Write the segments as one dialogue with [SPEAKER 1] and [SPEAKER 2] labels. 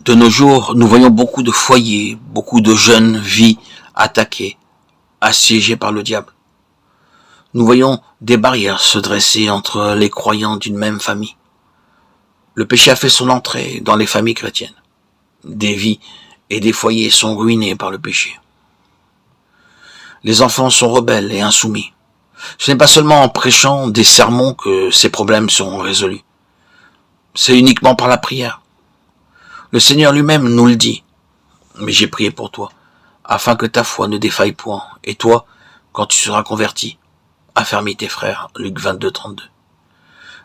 [SPEAKER 1] De nos jours, nous voyons beaucoup de foyers, beaucoup de jeunes vies attaquées, assiégées par le diable. Nous voyons des barrières se dresser entre les croyants d'une même famille. Le péché a fait son entrée dans les familles chrétiennes. Des vies et des foyers sont ruinés par le péché. Les enfants sont rebelles et insoumis. Ce n'est pas seulement en prêchant des sermons que ces problèmes seront résolus. C'est uniquement par la prière. Le Seigneur lui-même nous le dit. Mais j'ai prié pour toi, afin que ta foi ne défaille point. Et toi, quand tu seras converti, affermis tes frères. Luc 22, 32.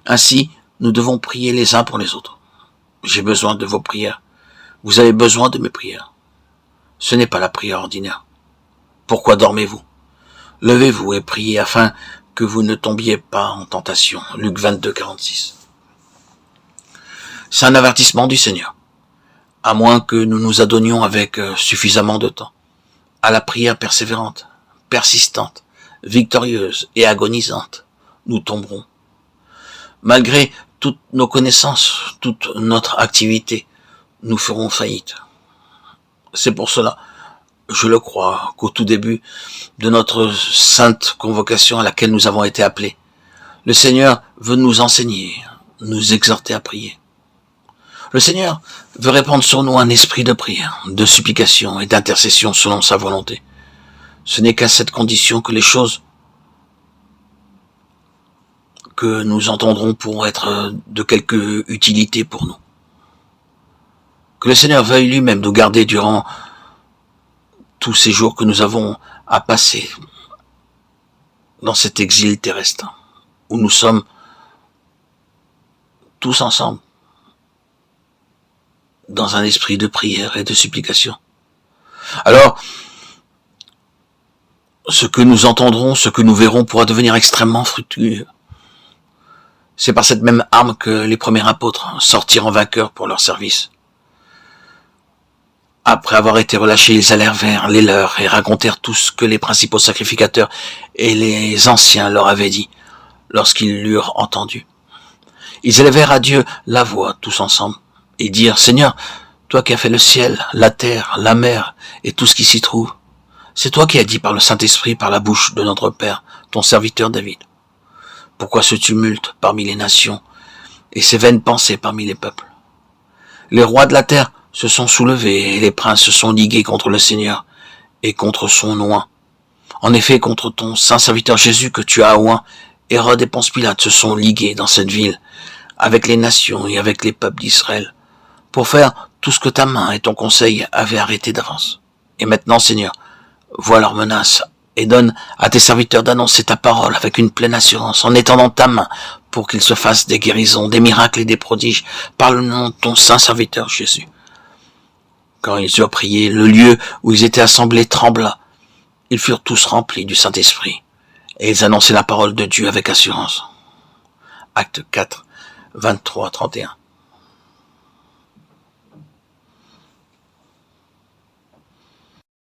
[SPEAKER 1] Ainsi, nous devons prier les uns pour les autres. J'ai besoin de vos prières. Vous avez besoin de mes prières. Ce n'est pas la prière ordinaire. Pourquoi dormez-vous? Levez-vous et priez afin que vous ne tombiez pas en tentation. Luc 22, 46. C'est un avertissement du Seigneur. À moins que nous nous adonnions avec suffisamment de temps à la prière persévérante, persistante, victorieuse et agonisante, nous tomberons. Malgré toutes nos connaissances, toute notre activité, nous ferons faillite. C'est pour cela, je le crois, qu'au tout début de notre sainte convocation à laquelle nous avons été appelés, le Seigneur veut nous enseigner, nous exhorter à prier. Le Seigneur veut répandre sur nous un esprit de prière, de supplication et d'intercession selon sa volonté. Ce n'est qu'à cette condition que les choses que nous entendrons pourront être de quelque utilité pour nous. Que le Seigneur veuille lui-même nous garder durant tous ces jours que nous avons à passer dans cet exil terrestre, où nous sommes tous ensemble, dans un esprit de prière et de supplication. Alors, ce que nous entendrons, ce que nous verrons pourra devenir extrêmement fructueux. C'est par cette même arme que les premiers apôtres sortirent en vainqueurs pour leur service. Après avoir été relâchés, ils allèrent vers les leurs et racontèrent tout ce que les principaux sacrificateurs et les anciens leur avaient dit lorsqu'ils l'eurent entendu. Ils élevèrent à Dieu la voix tous ensemble et dirent: Seigneur, toi qui as fait le ciel, la terre, la mer et tout ce qui s'y trouve, c'est toi qui as dit par le Saint-Esprit, par la bouche de notre Père, ton serviteur David. Pourquoi ce tumulte parmi les nations et ces vaines pensées parmi les peuples? Les rois de la terre se sont soulevés et les princes se sont ligués contre le Seigneur et contre son oint. En effet, contre ton saint serviteur Jésus que tu as oint, Hérode et Ponce Pilate se sont ligués dans cette ville avec les nations et avec les peuples d'Israël pour faire tout ce que ta main et ton conseil avaient arrêté d'avance. Et maintenant, Seigneur, vois leurs menaces et donne à tes serviteurs d'annoncer ta parole avec une pleine assurance en étendant ta main pour qu'ils se fassent des guérisons, des miracles et des prodiges par le nom de ton saint serviteur Jésus. Quand ils eurent prié, le lieu où ils étaient assemblés trembla. Ils furent tous remplis du Saint-Esprit et ils annonçaient la parole de Dieu avec assurance. Acte 4, 23, 31.